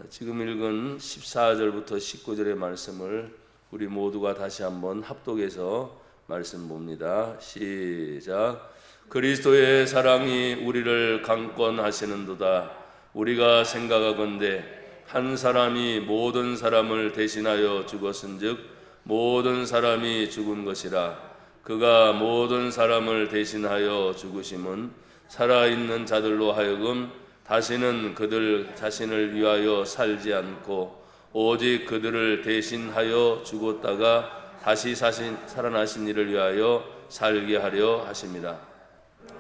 지금 읽은 14절부터 19절의 말씀을 우리 모두가 다시 한번 합독해서 말씀 봅니다. 시작. 그리스도의 사랑이 우리를 강권하시는도다. 우리가 생각하건대 한 사람이 모든 사람을 대신하여 죽었은즉 모든 사람이 죽은 것이라. 그가 모든 사람을 대신하여 죽으심은 살아있는 자들로 하여금 다시는 그들 자신을 위하여 살지 않고 오직 그들을 대신하여 죽었다가 다시 살아나신 이를 위하여 살게 하려 하심이라.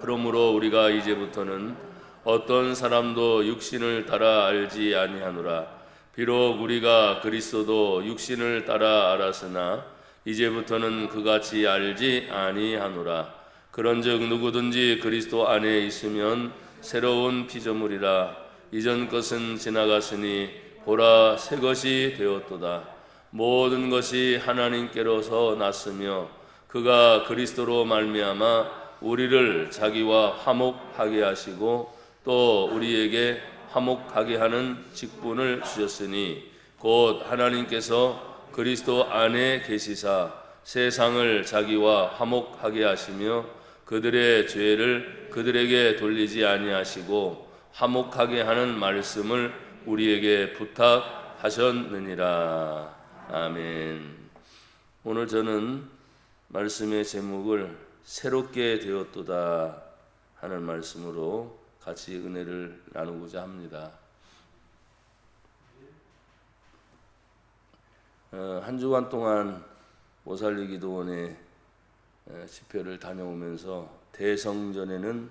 그러므로 우리가 이제부터는 어떤 사람도 육신을 따라 알지 아니하노라. 비록 우리가 그리스도도 육신을 따라 알았으나 이제부터는 그같이 알지 아니하노라. 그런즉 누구든지 그리스도 안에 있으면 새로운 피조물이라. 이전 것은 지나갔으니 보라 새 것이 되었도다. 모든 것이 하나님께로서 났으며 그가 그리스도로 말미암아 우리를 자기와 화목하게 하시고 또 우리에게 화목하게 하는 직분을 주셨으니 곧 하나님께서 그리스도 안에 계시사 세상을 자기와 화목하게 하시며 그들의 죄를 그들에게 돌리지 아니하시고 화목하게 하는 말씀을 우리에게 부탁하셨느니라. 아멘. 오늘 저는 말씀의 제목을 새롭게 되었도다 하는 말씀으로 같이 은혜를 나누고자 합니다. 한 주간 동안 모살리기도원에 집회를 다녀오면서 대성전에는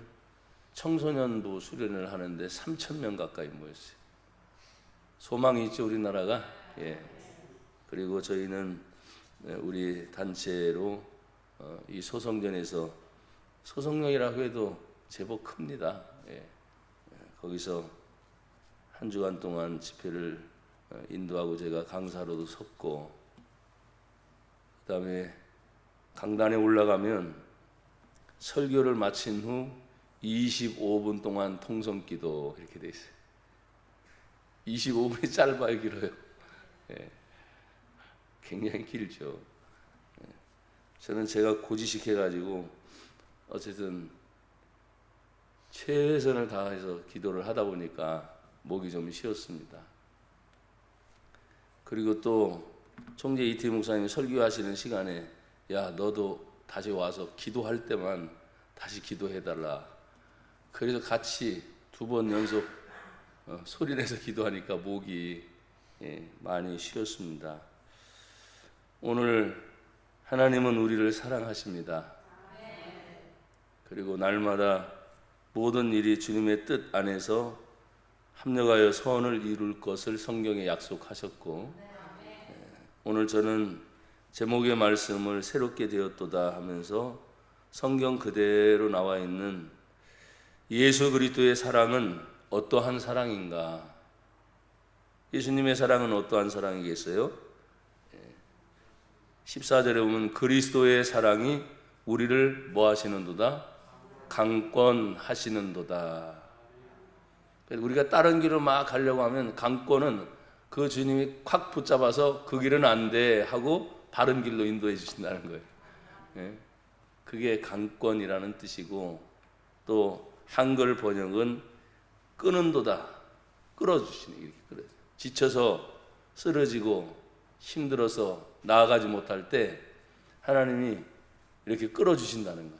청소년부 수련을 하는데 3,000명 가까이 모였어요. 소망이 있죠, 우리나라가. 예. 그리고 저희는 우리 단체로 이 소성전에서 소성령이라고 해도 제법 큽니다. 예. 거기서 한 주간 동안 집회를 인도하고 제가 강사로도 섰고, 그 다음에 강단에 올라가면 설교를 마친 후 25분 동안 통성기도 이렇게 돼 있어요. 25분이 짧아요, 길어요? 예. 굉장히 길죠. 예. 저는 제가 고지식 해가지고 어쨌든 최선을 다해서 기도를 하다 보니까 목이 좀 쉬었습니다. 그리고 또 총재 이태 목사님이 설교하시는 시간에 야, 너도 다시 와서 기도할 때만 다시 기도해달라. 그래서 같이 2번 연속 소리내서 기도하니까 목이 많이 쉬었습니다. 오늘 하나님은 우리를 사랑하십니다. 그리고 날마다 모든 일이 주님의 뜻 안에서 합력하여 선을 이룰 것을 성경에 약속하셨고, 오늘 저는 제목의 말씀을 새롭게 되었도다 하면서 성경 그대로 나와 있는 예수 그리스도의 사랑은 어떠한 사랑인가? 예수님의 사랑은 어떠한 사랑이겠어요? 14절에 보면 그리스도의 사랑이 우리를 뭐 하시는도다? 강권하시는도다. 우리가 다른 길로 막 가려고 하면 강권은 그 주님이 콱 붙잡아서 그 길은 안 돼 하고 바른 길로 인도해 주신다는 거예요. 그게 강권이라는 뜻이고, 또 한글 번역은 끄는도다, 끌어주시는, 이렇게 끌어요. 지쳐서 쓰러지고 힘들어서 나아가지 못할 때 하나님이 이렇게 끌어주신다는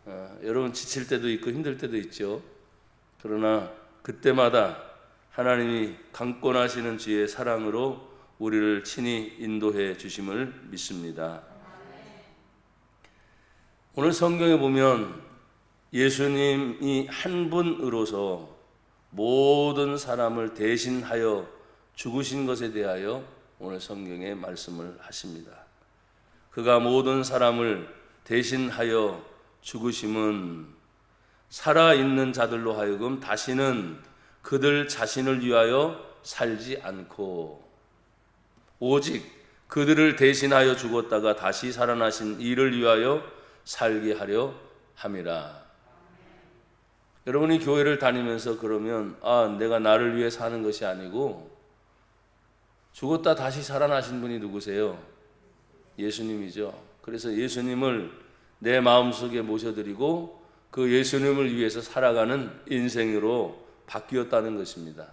거예요. 여러분 지칠 때도 있고 힘들 때도 있죠. 그러나 그때마다 하나님이 강권하시는 주의 사랑으로 우리를 친히 인도해 주심을 믿습니다. 오늘 성경에 보면 예수님이 한 분으로서 모든 사람을 대신하여 죽으신 것에 대하여 오늘 성경에 말씀을 하십니다. 그가 모든 사람을 대신하여 죽으심은 살아있는 자들로 하여금 다시는 그들 자신을 위하여 살지 않고 오직 그들을 대신하여 죽었다가 다시 살아나신 이를 위하여 살게 하려 함이라. 여러분이 교회를 다니면서 그러면 내가 나를 위해 사는 것이 아니고 죽었다 다시 살아나신 분이 누구세요? 예수님이죠. 그래서 예수님을 내 마음속에 모셔드리고 그 예수님을 위해서 살아가는 인생으로 바뀌었다는 것입니다.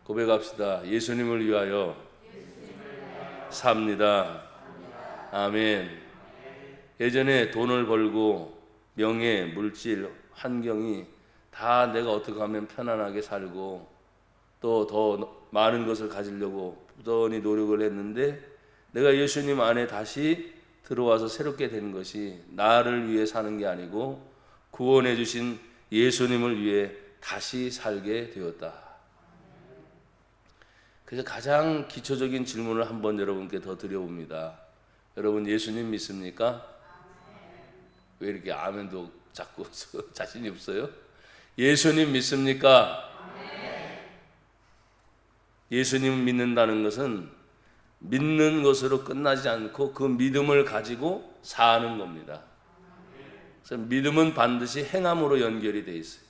고백합시다. 예수님을 위하여 삽니다. 아멘. 예전에 돈을 벌고 명예, 물질, 환경이 다 내가 어떻게 하면 편안하게 살고 또 더 많은 것을 가지려고 부단히 노력을 했는데 내가 예수님 안에 다시 들어와서 새롭게 된 것이 나를 위해 사는 게 아니고 구원해 주신 예수님을 위해 다시 살게 되었다. 그래서 가장 기초적인 질문을 한번 여러분께 더 드려봅니다. 여러분 예수님 믿습니까? 왜 이렇게 아멘도 자꾸 자신이 없어요? 예수님 믿습니까? 예수님을 믿는다는 것은 믿는 것으로 끝나지 않고 그 믿음을 가지고 사는 겁니다. 그래서 믿음은 반드시 행함으로 연결이 돼 있어요.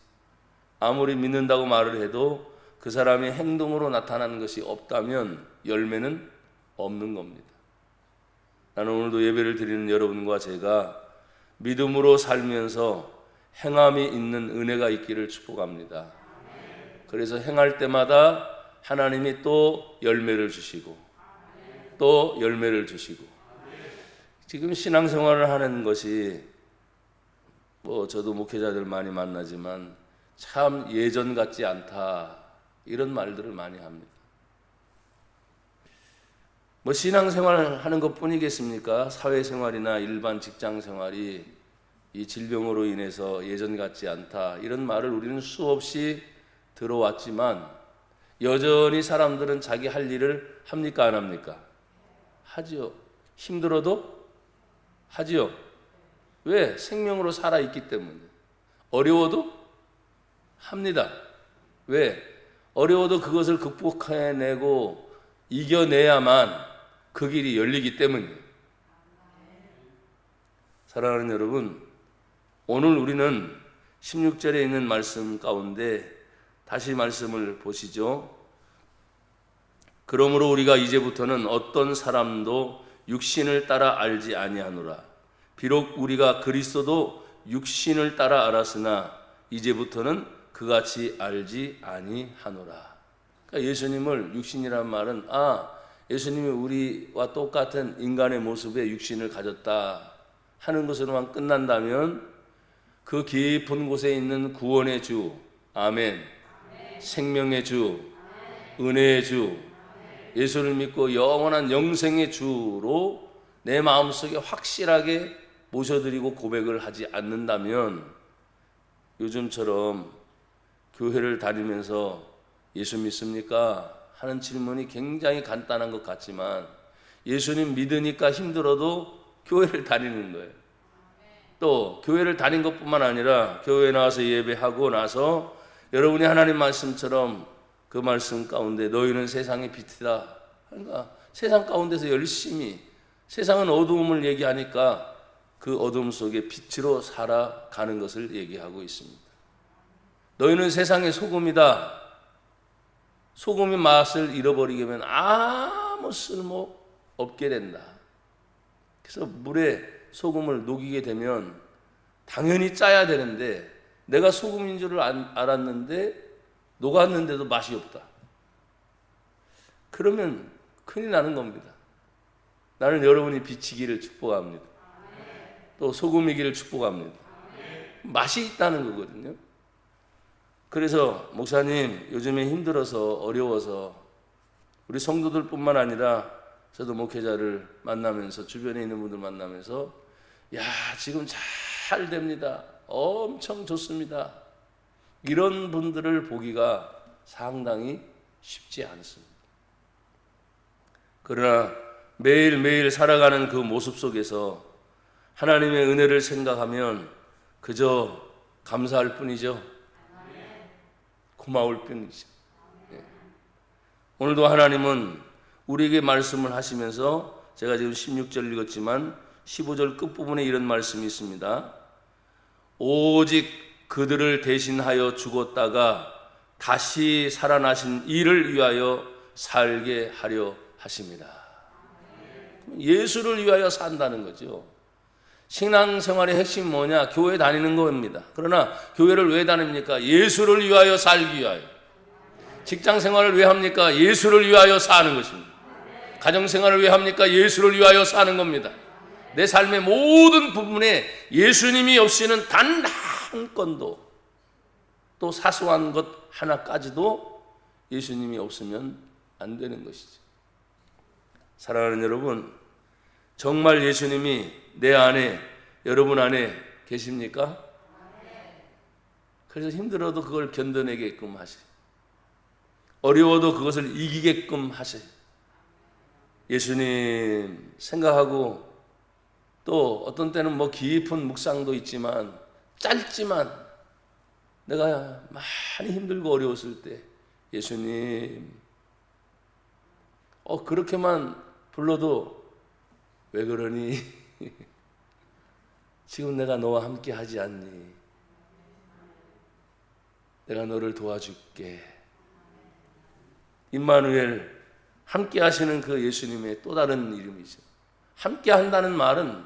아무리 믿는다고 말을 해도 그 사람의 행동으로 나타나는 것이 없다면 열매는 없는 겁니다. 나는 오늘도 예배를 드리는 여러분과 제가 믿음으로 살면서 행함이 있는 은혜가 있기를 축복합니다. 그래서 행할 때마다 하나님이 또 열매를 주시고 또 열매를 주시고 지금 신앙생활을 하는 것이 저도 목회자들 많이 만나지만 참 예전 같지 않다 이런 말들을 많이 합니다. 신앙생활을 하는 것뿐이겠습니까? 사회생활이나 일반 직장생활이 이 질병으로 인해서 예전 같지 않다 이런 말을 우리는 수없이 들어왔지만 여전히 사람들은 자기 할 일을 합니까 안 합니까? 하지요. 힘들어도 하지요. 왜? 생명으로 살아있기 때문에. 어려워도 합니다. 왜? 어려워도 그것을 극복해내고 이겨내야만 그 길이 열리기 때문이에요. 사랑하는 여러분, 오늘 우리는 16절에 있는 말씀 가운데 다시 말씀을 보시죠. 그러므로 우리가 이제부터는 어떤 사람도 육신을 따라 알지 아니하노라. 비록 우리가 그리스도도 육신을 따라 알았으나 이제부터는 그같이 알지 아니하노라. 그러니까 예수님을 육신이라는 말은 예수님이 우리와 똑같은 인간의 모습의 육신을 가졌다 하는 것으로만 끝난다면 그 깊은 곳에 있는 구원의 주, 아멘, 생명의 주, 은혜의 주, 예수를 믿고 영원한 영생의 주로 내 마음속에 확실하게 모셔드리고 고백을 하지 않는다면 요즘처럼 교회를 다니면서 예수 믿습니까? 하는 질문이 굉장히 간단한 것 같지만 예수님 믿으니까 힘들어도 교회를 다니는 거예요. 또 교회를 다닌 것뿐만 아니라 교회에 나와서 예배하고 나서 여러분이 하나님 말씀처럼 그 말씀 가운데 너희는 세상의 빛이다. 그러니까 세상 가운데서 열심히 세상은 어두움을 얘기하니까 그 어두움 속에 빛으로 살아가는 것을 얘기하고 있습니다. 너희는 세상의 소금이다. 소금이 맛을 잃어버리게 되면 아무 쓸모 없게 된다. 그래서 물에 소금을 녹이게 되면 당연히 짜야 되는데 내가 소금인 줄을 알았는데 녹았는데도 맛이 없다. 그러면 큰일 나는 겁니다. 나는 여러분이 빛이기를 축복합니다. 또 소금이기를 축복합니다. 맛이 있다는 거거든요. 그래서 목사님 요즘에 힘들어서 어려워서 우리 성도들뿐만 아니라 저도 목회자를 만나면서 주변에 있는 분들 만나면서 지금 잘 됩니다. 엄청 좋습니다. 이런 분들을 보기가 상당히 쉽지 않습니다. 그러나 매일매일 살아가는 그 모습 속에서 하나님의 은혜를 생각하면 그저 감사할 뿐이죠. 고마울 뿐이죠. 오늘도 하나님은 우리에게 말씀을 하시면서 제가 지금 16절 읽었지만 15절 끝부분에 이런 말씀이 있습니다. 오직 그들을 대신하여 죽었다가 다시 살아나신 이를 위하여 살게 하려 하십니다. 예수를 위하여 산다는 거죠. 신앙생활의 핵심이 뭐냐? 교회 다니는 겁니다. 그러나 교회를 왜 다닙니까? 예수를 위하여 살기 위하여. 직장생활을 왜 합니까? 예수를 위하여 사는 것입니다. 가정생활을 왜 합니까? 예수를 위하여 사는 겁니다. 내 삶의 모든 부분에 예수님이 없이는 단 한 건도, 또 사소한 것 하나까지도 예수님이 없으면 안 되는 것이죠. 사랑하는 여러분, 정말 예수님이 내 안에, 여러분 안에 계십니까? 그래서 힘들어도 그걸 견뎌내게끔 하세요. 어려워도 그것을 이기게끔 하세요. 예수님 생각하고, 또 어떤 때는 뭐 깊은 묵상도 있지만, 짧지만 내가 많이 힘들고 어려웠을 때 예수님 그렇게만 불러도 왜 그러니? 지금 내가 너와 함께 하지 않니? 내가 너를 도와줄게. 임마누엘, 함께 하시는 그 예수님의 또 다른 이름이죠. 함께 한다는 말은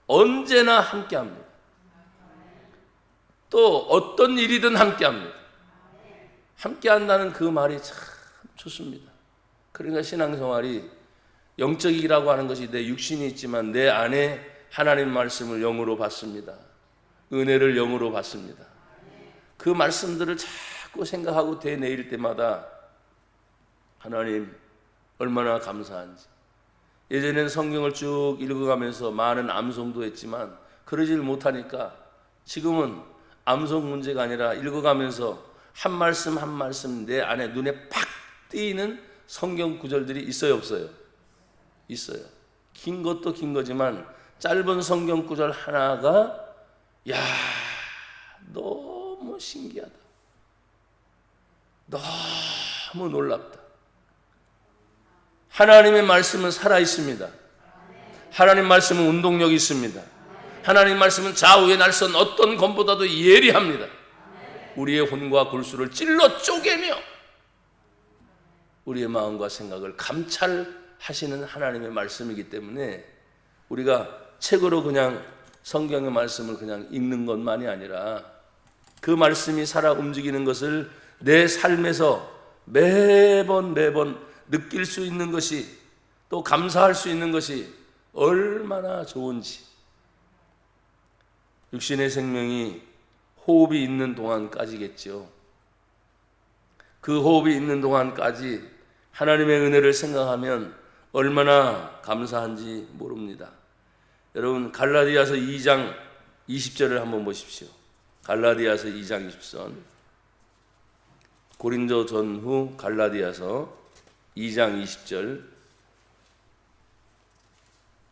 언제나 함께 합니다. 또 어떤 일이든 함께 합니다. 함께 한다는 그 말이 참 좋습니다. 그러니까 신앙생활이 영적이라고 하는 것이 내 육신이 있지만 내 안에 하나님 말씀을 영으로 받습니다. 은혜를 영으로 받습니다. 그 말씀들을 자꾸 생각하고 되뇌일 때마다 하나님 얼마나 감사한지. 예전에는 성경을 쭉 읽어가면서 많은 암송도 했지만 그러질 못하니까 지금은 암송 문제가 아니라 읽어가면서 한 말씀 한 말씀 내 안에 눈에 팍 띄는 성경 구절들이 있어요, 없어요? 있어요. 긴 것도 긴 거지만 짧은 성경 구절 하나가 너무 신기하다. 너무 놀랍다. 하나님의 말씀은 살아있습니다. 하나님 말씀은 운동력이 있습니다. 하나님 말씀은 좌우의 날선 어떤 검보다도 예리합니다. 우리의 혼과 골수를 찔러 쪼개며 우리의 마음과 생각을 감찰하시는 하나님의 말씀이기 때문에 우리가 책으로 그냥 성경의 말씀을 그냥 읽는 것만이 아니라 그 말씀이 살아 움직이는 것을 내 삶에서 매번 느낄 수 있는 것이, 또 감사할 수 있는 것이 얼마나 좋은지. 육신의 생명이 호흡이 있는 동안까지겠죠. 그 호흡이 있는 동안까지 하나님의 은혜를 생각하면 얼마나 감사한지 모릅니다. 여러분, 갈라디아서 2장 20절을 한번 보십시오. 갈라디아서 2장 20절. 고린도 전후 갈라디아서 2장 20절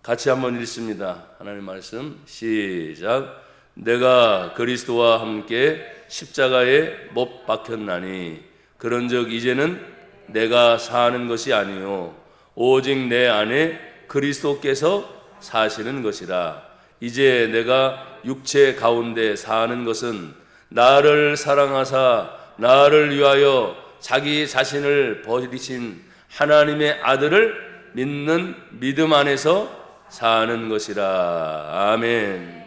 같이 한번 읽습니다. 하나님 말씀 시작. 내가 그리스도와 함께 십자가에 못 박혔나니 그런즉 이제는 내가 사는 것이 아니요 오직 내 안에 그리스도께서 사시는 것이라. 이제 내가 육체 가운데 사는 것은 나를 사랑하사 나를 위하여 자기 자신을 버리신 하나님의 아들을 믿는 믿음 안에서 사는 것이라. 아멘.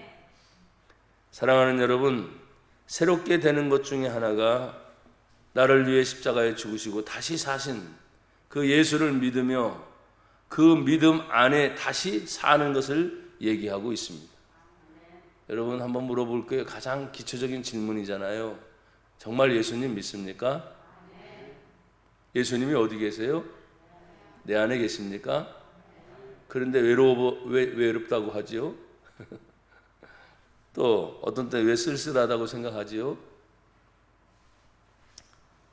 사랑하는 여러분, 새롭게 되는 것 중에 하나가 나를 위해 십자가에 죽으시고 다시 사신 그 예수를 믿으며 그 믿음 안에 다시 사는 것을 얘기하고 있습니다. 여러분, 한번 물어볼 거예요. 가장 기초적인 질문이잖아요. 정말 예수님 믿습니까? 예수님이 어디 계세요? 내 안에 계십니까? 그런데 외롭다고 하지요? 또 어떤 때 왜 쓸쓸하다고 생각하지요?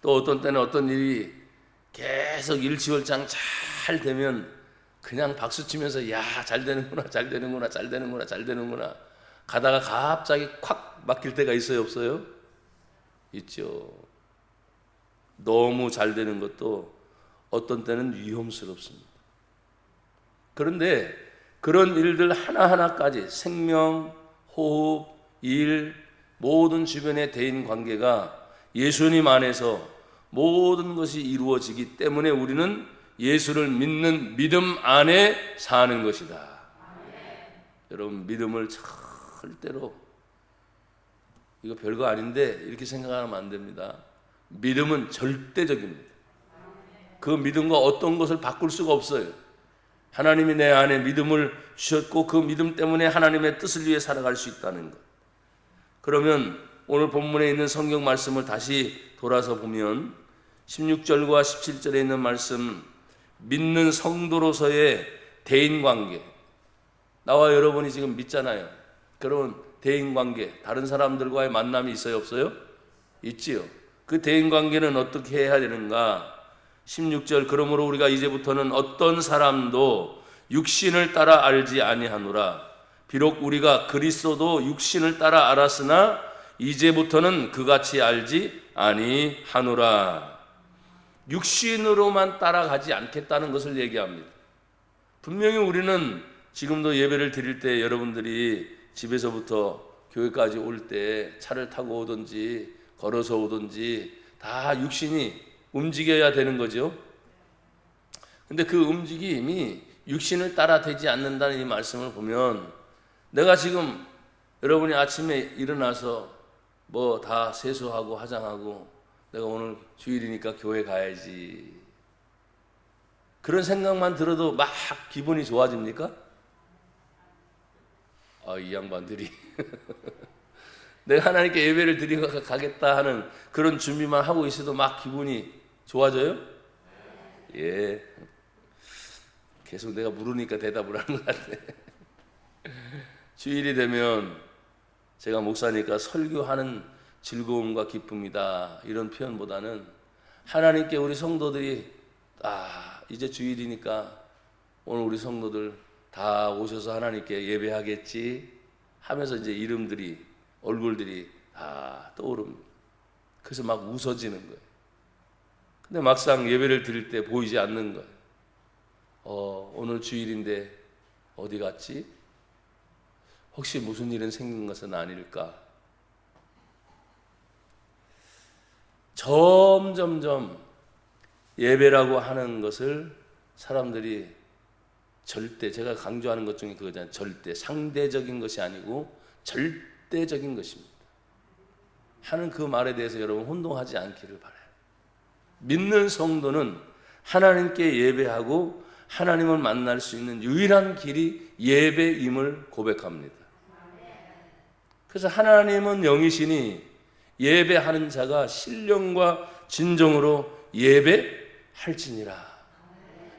또 어떤 때는 어떤 일이 계속 일취월장 잘 되면 그냥 박수 치면서 잘 되는구나, 잘 되는구나, 잘 되는구나, 잘 되는구나 가다가 갑자기 콱 막힐 때가 있어요, 없어요? 있죠. 너무 잘 되는 것도 어떤 때는 위험스럽습니다. 그런데 그런 일들 하나하나까지 생명, 호흡, 일, 모든 주변의 대인 관계가 예수님 안에서 모든 것이 이루어지기 때문에 우리는 예수를 믿는 믿음 안에 사는 것이다. 여러분, 믿음을 절대로 이거 별거 아닌데 이렇게 생각하면 안 됩니다. 믿음은 절대적입니다. 그 믿음과 어떤 것을 바꿀 수가 없어요. 하나님이 내 안에 믿음을 주셨고 그 믿음 때문에 하나님의 뜻을 위해 살아갈 수 있다는 것. 그러면 오늘 본문에 있는 성경 말씀을 다시 돌아서 보면 16절과 17절에 있는 말씀, 믿는 성도로서의 대인관계, 나와 여러분이 지금 믿잖아요. 그러면 대인관계, 다른 사람들과의 만남이 있어요, 없어요? 있지요. 그 대인관계는 어떻게 해야 되는가? 16절, 그러므로 우리가 이제부터는 어떤 사람도 육신을 따라 알지 아니하노라. 비록 우리가 그리스도도 육신을 따라 알았으나 이제부터는 그같이 알지 아니하노라. 육신으로만 따라가지 않겠다는 것을 얘기합니다. 분명히 우리는 지금도 예배를 드릴 때 여러분들이 집에서부터 교회까지 올 때 차를 타고 오든지 걸어서 오든지 다 육신이 움직여야 되는 거죠. 근데 그 움직임이 육신을 따라 되지 않는다는 이 말씀을 보면, 내가 지금 여러분이 아침에 일어나서 뭐 다 세수하고 화장하고 내가 오늘 주일이니까 교회 가야지, 그런 생각만 들어도 막 기분이 좋아집니까? 이 양반들이 내가 하나님께 예배를 드리고 가겠다 하는 그런 준비만 하고 있어도 막 기분이 좋아져요? 예. 계속 내가 물으니까 대답을 하는 것 같아. 주일이 되면 제가 목사니까 설교하는 즐거움과 기쁨이다, 이런 표현보다는 하나님께 우리 성도들이 이제 주일이니까 오늘 우리 성도들 다 오셔서 하나님께 예배하겠지 하면서 이제 이름들이, 얼굴들이 다 떠오릅니다. 그래서 막 웃어지는 거예요. 근데 막상 예배를 드릴 때 보이지 않는 거예요. 오늘 주일인데 어디 갔지? 혹시 무슨 일은 생긴 것은 아닐까? 점점점 예배라고 하는 것을 사람들이 절대, 제가 강조하는 것 중에 그거잖아요. 절대, 상대적인 것이 아니고 절대적인 것입니다. 하는 그 말에 대해서 여러분 혼동하지 않기를 바라요. 믿는 성도는 하나님께 예배하고 하나님을 만날 수 있는 유일한 길이 예배임을 고백합니다. 그래서 하나님은 영이시니 예배하는 자가 신령과 진정으로 예배할지니라.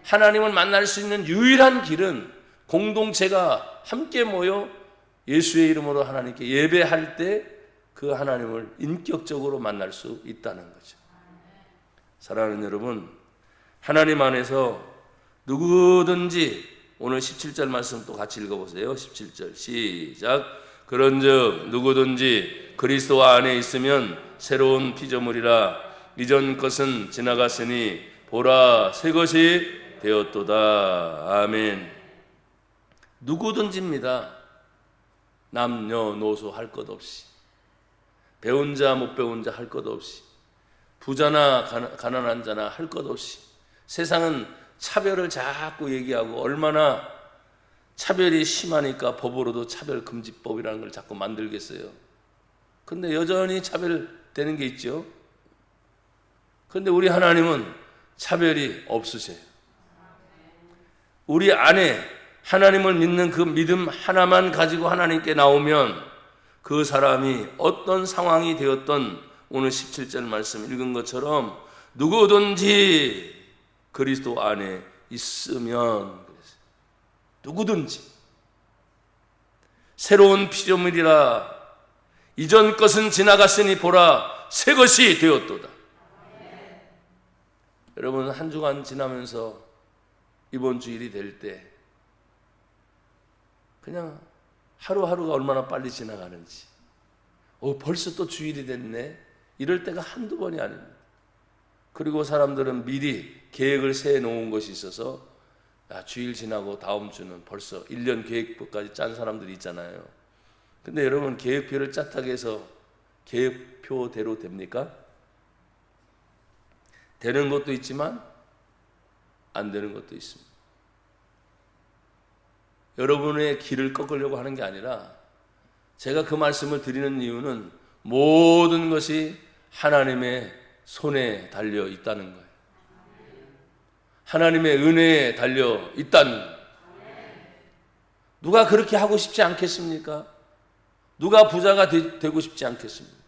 하나님을 만날 수 있는 유일한 길은 공동체가 함께 모여 예수의 이름으로 하나님께 예배할 때 그 하나님을 인격적으로 만날 수 있다는 거죠. 사랑하는 여러분, 하나님 안에서 누구든지, 오늘 17절 말씀 또 같이 읽어보세요. 17절 시작. 그런즉 누구든지 그리스도 안에 있으면 새로운 피조물이라. 이전 것은 지나갔으니 보라 새 것이 되었도다. 아멘. 누구든지입니다. 남녀노소 할 것 없이, 배운 자 못 배운 자 할 것 없이, 부자나 가난한 자나 할 것 없이. 세상은 차별을 자꾸 얘기하고 얼마나 차별이 심하니까 법으로도 차별금지법이라는 걸 자꾸 만들겠어요. 근데 여전히 차별되는 게 있죠. 근데 우리 하나님은 차별이 없으세요. 우리 안에 하나님을 믿는 그 믿음 하나만 가지고 하나님께 나오면 그 사람이 어떤 상황이 되었던, 오늘 17절 말씀 읽은 것처럼 누구든지 그리스도 안에 있으면, 누구든지 새로운 피조물이라. 이전 것은 지나갔으니 보라 새 것이 되었도다. 여러분, 한 주간 지나면서 이번 주일이 될 때 그냥 하루하루가 얼마나 빨리 지나가는지, 벌써 또 주일이 됐네, 이럴 때가 한두 번이 아닙니다. 그리고 사람들은 미리 계획을 세워놓은 것이 있어서 주일 지나고 다음 주는 벌써 1년 계획표까지 짠 사람들이 있잖아요. 근데 여러분, 계획표를 짜타게 해서 계획표대로 됩니까? 되는 것도 있지만 안 되는 것도 있습니다. 여러분의 길을 꺾으려고 하는 게 아니라 제가 그 말씀을 드리는 이유는 모든 것이 하나님의 손에 달려 있다는 거예요. 하나님의 은혜에 달려 있다는 거예요. 누가 그렇게 하고 싶지 않겠습니까? 누가 부자가 되고 싶지 않겠습니까?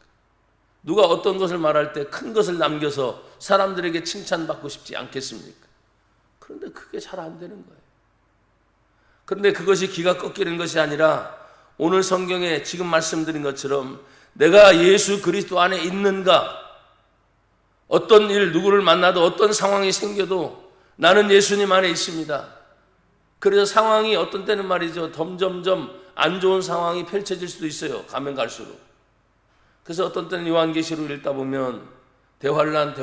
누가 어떤 것을 말할 때 큰 것을 남겨서 사람들에게 칭찬받고 싶지 않겠습니까? 그런데 그게 잘 안 되는 거예요. 그런데 그것이 기가 꺾이는 것이 아니라 오늘 성경에 지금 말씀드린 것처럼 내가 예수 그리스도 안에 있는가, 어떤 일, 누구를 만나도 어떤 상황이 생겨도 나는 예수님 안에 있습니다. 그래서 상황이 어떤 때는 말이죠, 점점점 안 좋은 상황이 펼쳐질 수도 있어요. 가면 갈수록. 그래서 어떤 때는 요한계시록 읽다 보면 대환란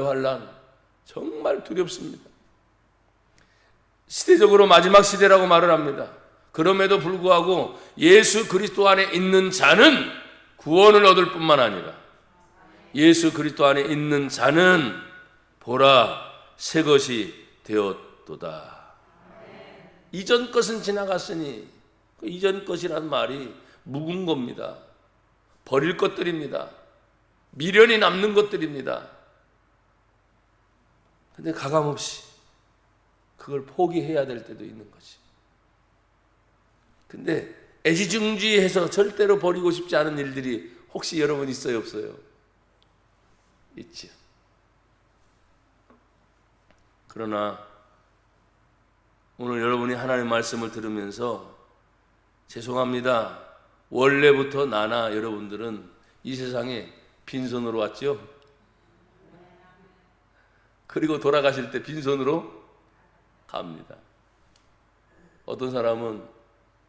정말 두렵습니다. 시대적으로 마지막 시대라고 말을 합니다. 그럼에도 불구하고 예수 그리스도 안에 있는 자는 구원을 얻을 뿐만 아니라 예수 그리스도 안에 있는 자는 보라 새 것이 되었도다. 이전 것은 지나갔으니, 그 이전 것이란 말이 묵은 겁니다. 버릴 것들입니다. 미련이 남는 것들입니다. 근데 가감없이 그걸 포기해야 될 때도 있는 거지. 근데 애지중지해서 절대로 버리고 싶지 않은 일들이 혹시 여러분 있어요, 없어요? 있지요. 그러나 오늘 여러분이 하나님의 말씀을 들으면서 죄송합니다. 원래부터 나나 여러분들은 이 세상에 빈손으로 왔죠? 그리고 돌아가실 때 빈손으로 갑니다. 어떤 사람은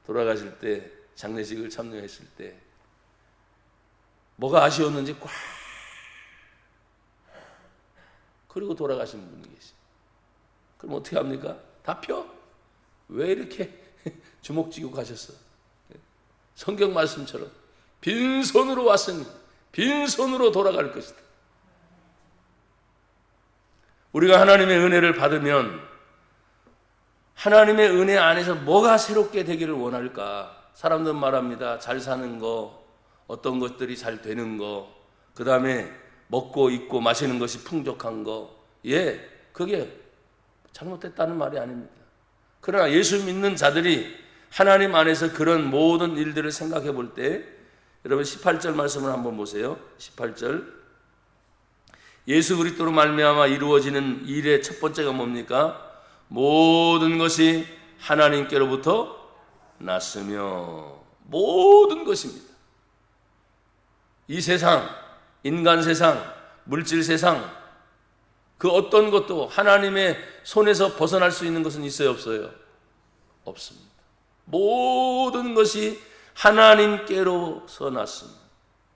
돌아가실 때 장례식을 참여했을 때 뭐가 아쉬웠는지 꽉 그리고 돌아가신 분이 계세요. 그럼 어떻게 합니까? 다 펴? 왜 이렇게 주먹 쥐고 가셨어? 성경 말씀처럼 빈손으로 왔으니 빈손으로 돌아갈 것이다. 우리가 하나님의 은혜를 받으면 하나님의 은혜 안에서 뭐가 새롭게 되기를 원할까? 사람들은 말합니다. 잘 사는 거, 어떤 것들이 잘 되는 거, 그 다음에 먹고 입고 마시는 것이 풍족한 거, 그게 잘못됐다는 말이 아닙니다. 그러나 예수 믿는 자들이 하나님 안에서 그런 모든 일들을 생각해 볼 때, 여러분 18절 말씀을 한번 보세요. 18절. 예수 그리스도로 말미암아 이루어지는 일의 첫 번째가 뭡니까? 모든 것이 하나님께로부터 났으며, 모든 것입니다. 이 세상, 인간 세상, 물질 세상, 그 어떤 것도 하나님의 손에서 벗어날 수 있는 것은 있어요, 없어요? 없습니다. 모든 것이 하나님께로서 났습니다.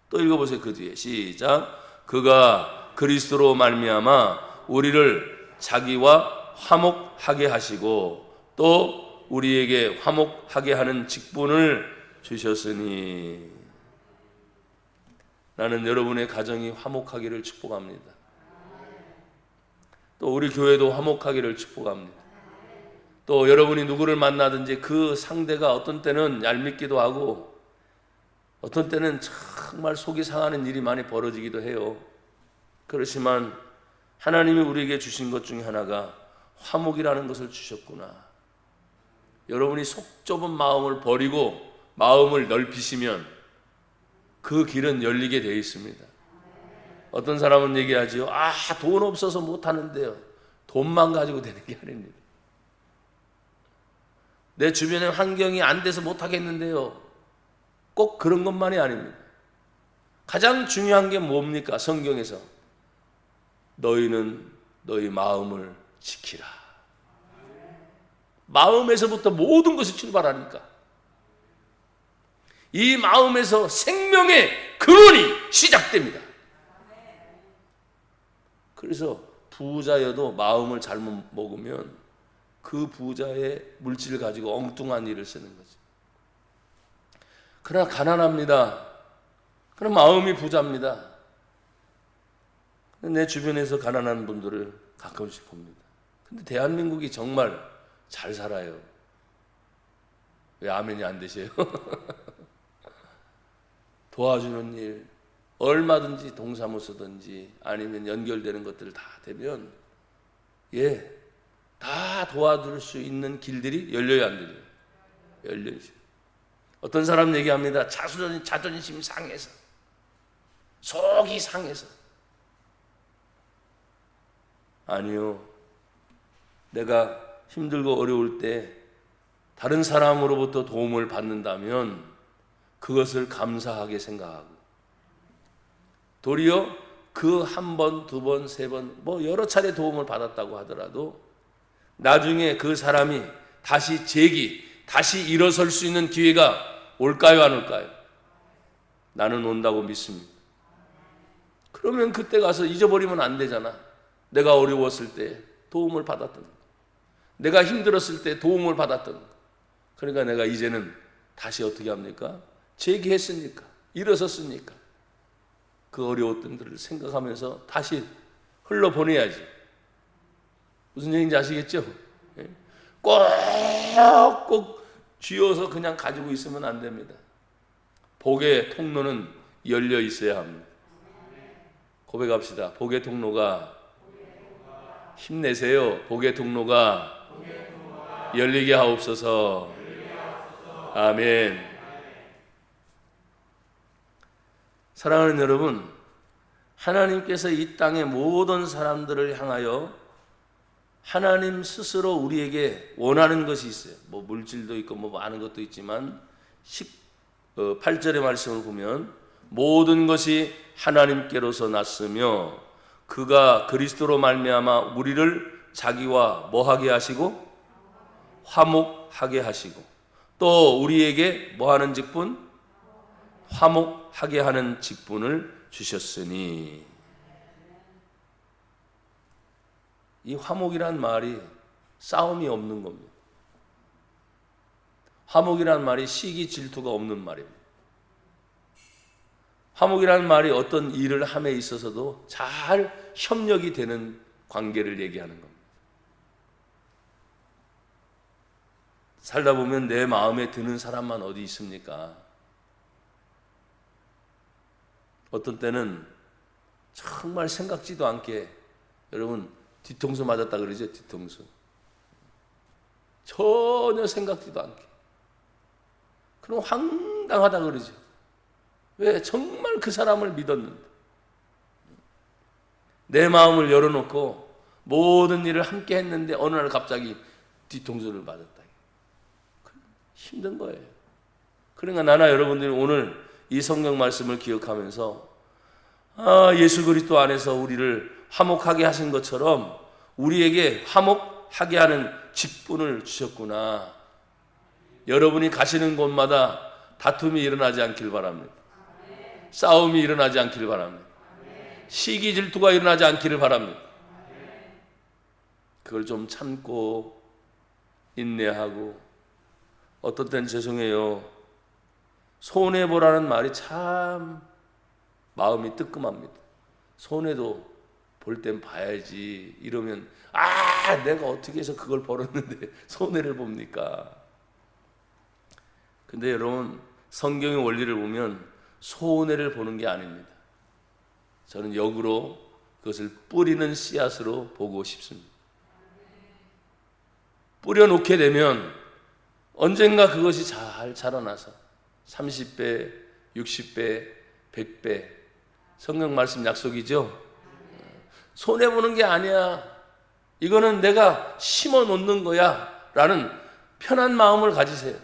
또 읽어보세요. 그 뒤에 시작. 그가 그리스도로 말미암아 우리를 자기와 화목하게 하시고 또 우리에게 화목하게 하는 직분을 주셨으니. 나는 여러분의 가정이 화목하기를 축복합니다. 또 우리 교회도 화목하기를 축복합니다. 또 여러분이 누구를 만나든지 그 상대가 어떤 때는 얄밉기도 하고 어떤 때는 정말 속이 상하는 일이 많이 벌어지기도 해요. 그렇지만 하나님이 우리에게 주신 것 중에 하나가 화목이라는 것을 주셨구나. 여러분이 속 좁은 마음을 버리고 마음을 넓히시면 그 길은 열리게 되어 있습니다. 어떤 사람은 얘기하지요. 돈 없어서 못하는데요. 돈만 가지고 되는 게 아닙니다. 내 주변의 환경이 안 돼서 못하겠는데요. 꼭 그런 것만이 아닙니다. 가장 중요한 게 뭡니까? 성경에서 너희는 너희 마음을 지키라. 마음에서부터 모든 것이 출발하니까 이 마음에서 생명의 근원이 시작됩니다. 그래서 부자여도 마음을 잘못 먹으면 그 부자의 물질을 가지고 엉뚱한 일을 쓰는 거지. 그러나 가난합니다. 그럼 마음이 부자입니다. 내 주변에서 가난한 분들을 가끔씩 봅니다. 근데 대한민국이 정말 잘 살아요. 왜 아멘이 안 되세요? 도와주는 일, 얼마든지 동사무소든지 아니면 연결되는 것들 다 되면 다 도와줄 수 있는 길들이 열려야 안 되죠. 열려야죠. 어떤 사람 얘기합니다. 자존심 상해서, 속이 상해서. 아니요. 내가 힘들고 어려울 때 다른 사람으로부터 도움을 받는다면 그것을 감사하게 생각하고, 도리어 그 한 번, 두 번, 세 번, 여러 차례 도움을 받았다고 하더라도 나중에 그 사람이 다시 일어설 수 있는 기회가 올까요, 안 올까요? 나는 온다고 믿습니다. 그러면 그때 가서 잊어버리면 안 되잖아. 내가 어려웠을 때 도움을 받았던 거, 내가 힘들었을 때 도움을 받았던 거. 그러니까 내가 이제는 다시 어떻게 합니까? 제기했으니까, 일어섰으니까 그 어려웠던 들을 생각하면서 다시 흘러보내야지. 무슨 얘기인지 아시겠죠? 꼭 쥐어서 그냥 가지고 있으면 안 됩니다. 복의 통로는 열려 있어야 합니다. 고백합시다. 복의 통로가, 힘내세요. 복의 통로가 열리게 하옵소서. 아멘. 사랑하는 여러분, 하나님께서 이 땅의 모든 사람들을 향하여 하나님 스스로 우리에게 원하는 것이 있어요. 물질도 있고 많은 것도 있지만 8절의 말씀을 보면 모든 것이 하나님께로서 났으며 그가 그리스도로 말미암아 우리를 자기와 뭐하게 하시고 화목하게 하시고, 또 우리에게 뭐하는 직분? 화목하게 하는 직분을 주셨으니. 이 화목이란 말이 싸움이 없는 겁니다. 화목이란 말이 시기 질투가 없는 말입니다. 화목이란 말이 어떤 일을 함에 있어서도 잘 협력이 되는 관계를 얘기하는 겁니다. 살다 보면 내 마음에 드는 사람만 어디 있습니까? 어떤 때는 정말 생각지도 않게, 여러분 뒤통수 맞았다 그러죠? 뒤통수. 전혀 생각지도 않게. 그럼 황당하다 그러죠. 왜? 정말 그 사람을 믿었는데. 내 마음을 열어놓고 모든 일을 함께 했는데 어느 날 갑자기 뒤통수를 맞았다. 힘든 거예요. 그러니까 나나 여러분들이 오늘 이 성경 말씀을 기억하면서 예수 그리스도 안에서 우리를 화목하게 하신 것처럼 우리에게 화목하게 하는 직분을 주셨구나. 여러분이 가시는 곳마다 다툼이 일어나지 않길 바랍니다. 싸움이 일어나지 않길 바랍니다. 시기 질투가 일어나지 않기를 바랍니다. 그걸 좀 참고 인내하고, 어떤 때는 죄송해요, 손해보라는 말이 참 마음이 뜨끔합니다. 손해도 볼 땐 봐야지 이러면 내가 어떻게 해서 그걸 벌었는데 손해를 봅니까? 근데 여러분, 성경의 원리를 보면 손해를 보는 게 아닙니다. 저는 역으로 그것을 뿌리는 씨앗으로 보고 싶습니다. 뿌려놓게 되면 언젠가 그것이 잘 자라나서 30배, 60배, 100배, 성경 말씀 약속이죠. 손해보는 게 아니야, 이거는 내가 심어 놓는 거야 라는 편한 마음을 가지세요.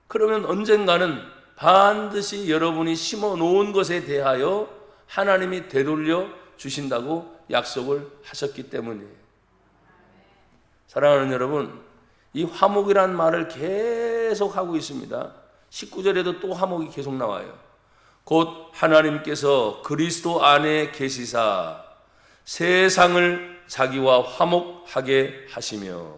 그러면 언젠가는 반드시 여러분이 심어 놓은 것에 대하여 하나님이 되돌려 주신다고 약속을 하셨기 때문이에요. 사랑하는 여러분, 이 화목이란 말을 계속 하고 있습니다. 19절에도 또 화목이 계속 나와요. 곧 하나님께서 그리스도 안에 계시사 세상을 자기와 화목하게 하시며.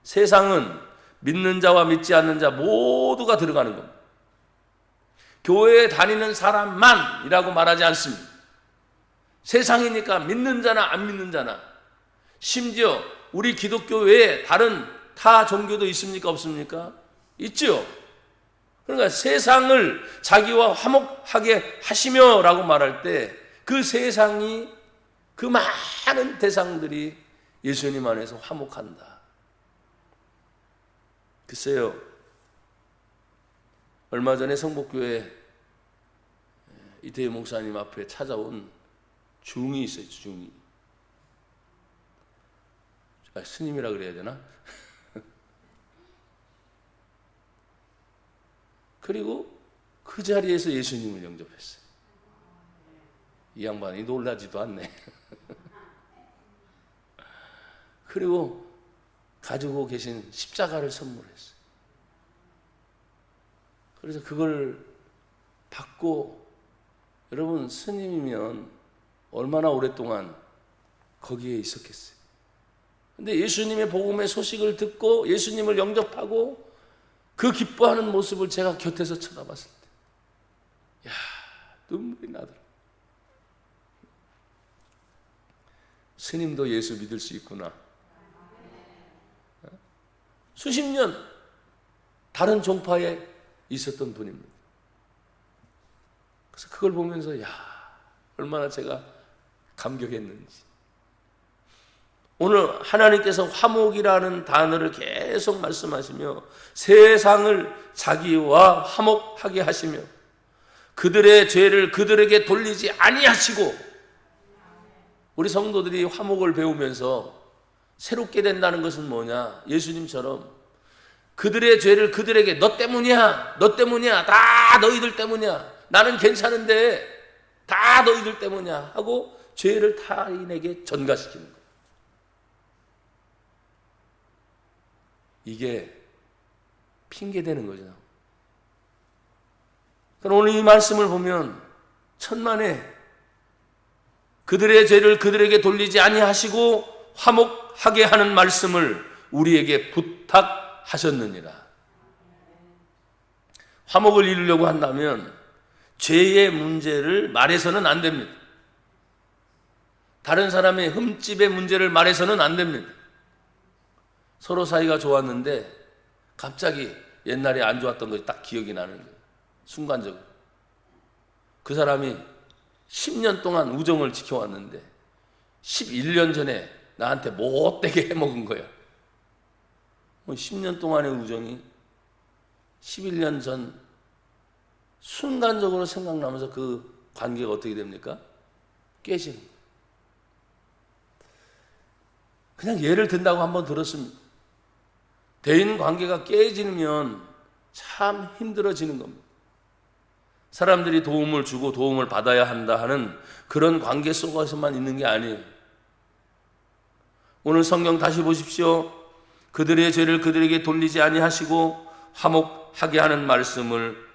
세상은 믿는 자와 믿지 않는 자 모두가 들어가는 겁니다. 교회에 다니는 사람만이라고 말하지 않습니다. 세상이니까 믿는 자나 안 믿는 자나, 심지어 우리 기독교 외에 다른 타 종교도 있습니까? 없습니까? 있죠. 그러니까 세상을 자기와 화목하게 하시며 라고 말할 때 그 세상이, 그 많은 대상들이 예수님 안에서 화목한다. 글쎄요, 얼마 전에 성복교회 이태희 목사님 앞에 찾아온 중이 있어요. 중이. 스님이라 그래야 되나? 그리고 그 자리에서 예수님을 영접했어요. 이 양반이 놀라지도 않네. 그리고 가지고 계신 십자가를 선물했어요. 그래서 그걸 받고, 여러분, 스님이면 얼마나 오랫동안 거기에 있었겠어요. 근데 예수님의 복음의 소식을 듣고 예수님을 영접하고 그 기뻐하는 모습을 제가 곁에서 쳐다봤을 때, 눈물이 나더라고요. 스님도 예수 믿을 수 있구나. 수십 년 다른 종파에 있었던 분입니다. 그래서 그걸 보면서 얼마나 제가 감격했는지. 오늘 하나님께서 화목이라는 단어를 계속 말씀하시며 세상을 자기와 화목하게 하시며 그들의 죄를 그들에게 돌리지 아니하시고, 우리 성도들이 화목을 배우면서 새롭게 된다는 것은 뭐냐? 예수님처럼 그들의 죄를 그들에게 너 때문이야, 너 때문이야, 다 너희들 때문이야, 나는 괜찮은데 다 너희들 때문이야 하고 죄를 타인에게 전가시키는 거예요. 이게 핑계대는 거죠. 그럼 오늘 이 말씀을 보면 천만에 그들의 죄를 그들에게 돌리지 아니하시고 화목하게 하는 말씀을 우리에게 부탁하셨느니라. 화목을 이루려고 한다면 죄의 문제를 말해서는 안 됩니다. 다른 사람의 흠집의 문제를 말해서는 안 됩니다. 서로 사이가 좋았는데 갑자기 옛날에 안 좋았던 것이 딱 기억이 나는 거예요. 순간적으로. 그 사람이 10년 동안 우정을 지켜왔는데 11년 전에 나한테 못되게 해먹은 거야. 10년 동안의 우정이 11년 전 순간적으로 생각나면서 그 관계가 어떻게 됩니까? 깨지는 거예요. 그냥 예를 든다고 한번 들었습니다. 대인 관계가 깨지면 참 힘들어지는 겁니다. 사람들이 도움을 주고 도움을 받아야 한다 하는 그런 관계 속에서만 있는 게 아니에요. 오늘 성경 다시 보십시오. 그들의 죄를 그들에게 돌리지 아니하시고 화목하게 하는 말씀을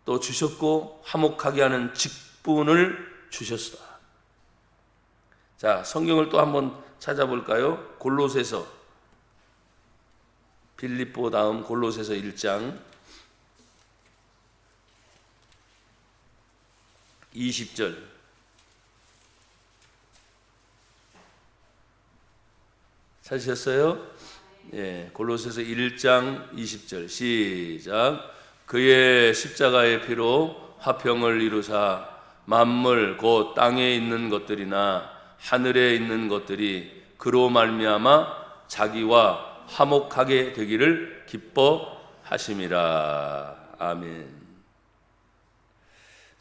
또 주셨고 화목하게 하는 직분을 주셨다. 자, 성경을 또 한번 찾아볼까요? 골로새서, 빌립보 다음 골로새서 1장 20절. 찾으셨어요? 예, 골로새서 1장 20절 시작. 그의 십자가의 피로 화평을 이루사 만물 곧 땅에 있는 것들이나 하늘에 있는 것들이 그로 말미암아 자기와 화목하게 되기를 기뻐하심이라. 아멘.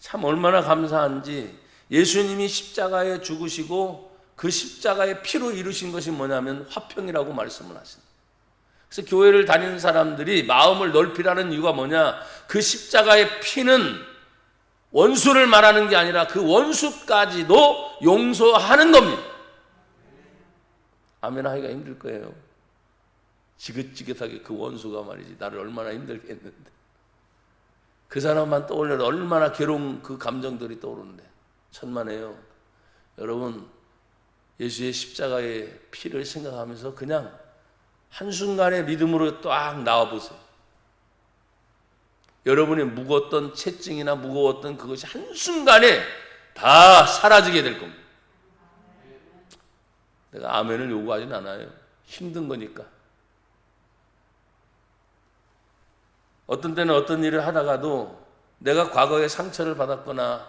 참 얼마나 감사한지, 예수님이 십자가에 죽으시고 그 십자가의 피로 이루신 것이 뭐냐면 화평이라고 말씀을 하십니다. 그래서 교회를 다니는 사람들이 마음을 넓히라는 이유가 뭐냐? 그 십자가의 피는 원수를 말하는 게 아니라 그 원수까지도 용서하는 겁니다. 아멘 하기가 힘들 거예요. 지긋지긋하게 그 원수가 말이지 나를 얼마나 힘들게 했는데, 그 사람만 떠올려도 얼마나 괴로운 그 감정들이 떠오르는데 천만에요. 여러분, 예수의 십자가의 피를 생각하면서 그냥 한순간의 믿음으로 딱 나와보세요. 여러분의 묵었던 채증이나 무거웠던 그것이 한순간에 다 사라지게 될 겁니다. 내가 아멘을 요구하진 않아요. 힘든 거니까. 어떤 때는 어떤 일을 하다가도 내가 과거에 상처를 받았거나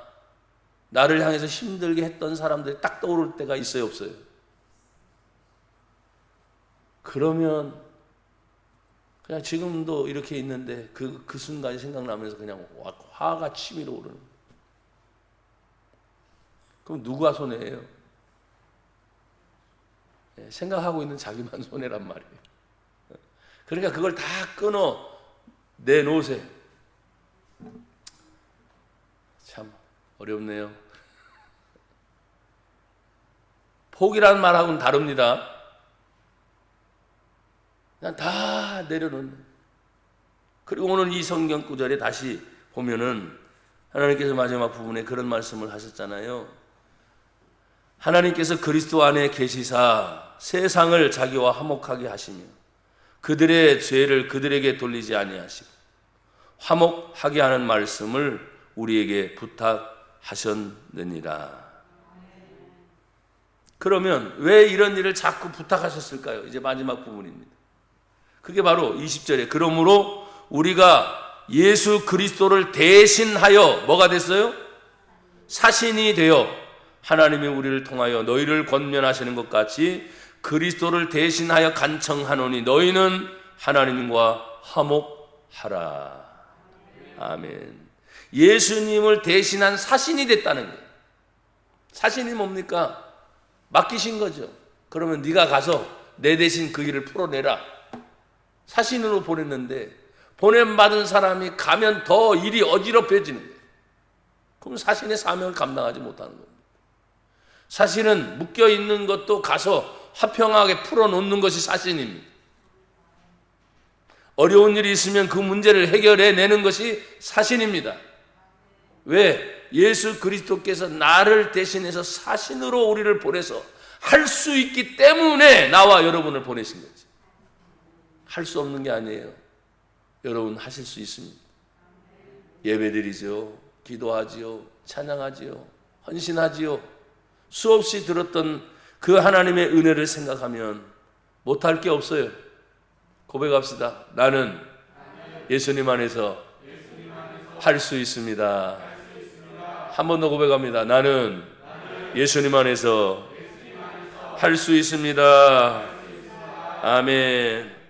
나를 향해서 힘들게 했던 사람들이 딱 떠오를 때가 있어요, 없어요? 그러면 그냥 지금도 이렇게 있는데 그 순간이 생각나면서 그냥 화가 치밀어 오르는 거예요. 그럼 누가 손해예요? 생각하고 있는 자기만 손해란 말이에요. 그러니까 그걸 다 끊어 내놓으세요. 참 어렵네요. 포기라는 말하고는 다릅니다. 그냥 다 내려놓는. 그리고 오늘 이 성경 구절에 다시 보면은 하나님께서 마지막 부분에 그런 말씀을 하셨잖아요. 하나님께서 그리스도 안에 계시사 세상을 자기와 화목하게 하시며 그들의 죄를 그들에게 돌리지 아니하시고 화목하게 하는 말씀을 우리에게 부탁하셨느니라. 그러면 왜 이런 일을 자꾸 부탁하셨을까요? 이제 마지막 부분입니다. 그게 바로 20절에 그러므로 우리가 예수 그리스도를 대신하여 뭐가 됐어요? 사신이 되어 하나님이 우리를 통하여 너희를 권면하시는 것 같이 그리스도를 대신하여 간청하노니 너희는 하나님과 화목하라. 아멘. 예수님을 대신한 사신이 됐다는 거예요. 사신이 뭡니까? 맡기신 거죠. 그러면 네가 가서 내 대신 그 일을 풀어내라. 사신으로 보냈는데 보냄받은 사람이 가면 더 일이 어지럽혀지는 거예요. 그럼 사신의 사명을 감당하지 못하는 겁니다. 사실은 묶여있는 것도 가서 화평하게 풀어놓는 것이 사신입니다. 어려운 일이 있으면 그 문제를 해결해 내는 것이 사신입니다. 왜? 예수 그리스도께서 나를 대신해서 사신으로 우리를 보내서 할 수 있기 때문에 나와 여러분을 보내신 거지. 할 수 없는 게 아니에요. 여러분 하실 수 있습니다. 예배드리죠. 기도하지요. 찬양하지요. 헌신하지요. 수없이 들었던 그 하나님의 은혜를 생각하면 못할 게 없어요. 고백합시다. 나는 예수님 안에서 할 수 있습니다. 한 번 더 고백합니다. 나는 예수님 안에서 할 수 있습니다. 아멘.